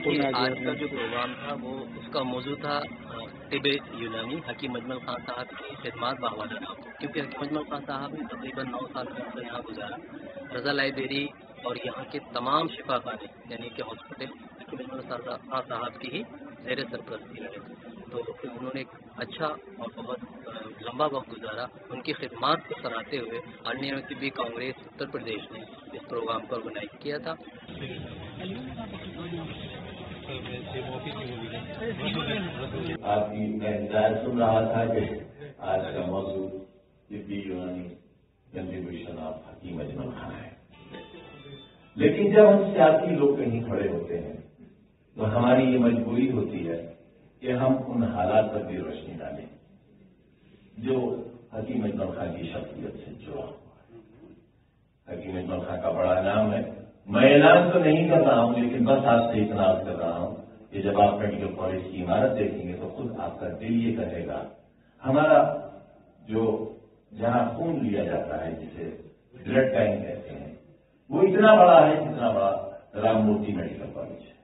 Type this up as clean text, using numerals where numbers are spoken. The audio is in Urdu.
دیکھیے آج کا جو پروگرام تھا وہ اس کا موضوع تھا طب یونانی حکیم اجمل خان صاحب کی خدمات بحوالہ نام، کیونکہ حکیم اجمل خان صاحب نے تقریباً 9 سال کا عرصہ یہاں گزارا۔ رضا لائبریری اور یہاں کے تمام شفا خانے یعنی کہ ہاسپٹل حکیم اجمل خان صاحب کی ہی زیر سرپرستی رہے، تو انہوں نے ایک اچھا اور بہت لمبا وقت گزارا۔ ان کی خدمات کو سراہتے ہوئے انیہ طبی کانگریس اتر پردیش نے اس پروگرام کو آرگنائز کیا تھا۔ آپ کی میں ہدایت سن رہا تھا کہ آج کا موضوع طبی یونانی کنٹریبیوشن آف حکیم اجمل خان ہے، لیکن جب ہم سیاسی لوگ کہیں کھڑے ہوتے ہیں تو ہماری یہ مجبوری ہوتی ہے کہ ہم ان حالات پر بھی روشنی ڈالیں جو حکیم اجمل خان کی شخصیت سے جڑا ہوا ہے۔ حکیم اجمل خان کا بڑا نام ہے، میں اعلان تو نہیں کر رہا ہوں، لیکن بس آپ سے اتنا عرض کر رہا ہوں کہ جب آپ میڈیکل کالج کی عمارت دیکھیں گے تو خود آپ کا دل یہ کہے گا ہمارا جو جہاں خون لیا جاتا ہے جسے بلڈ بینک کہتے ہیں وہ اتنا بڑا ہے جتنا بڑا رام مورتی میڈیکل کالج ہے۔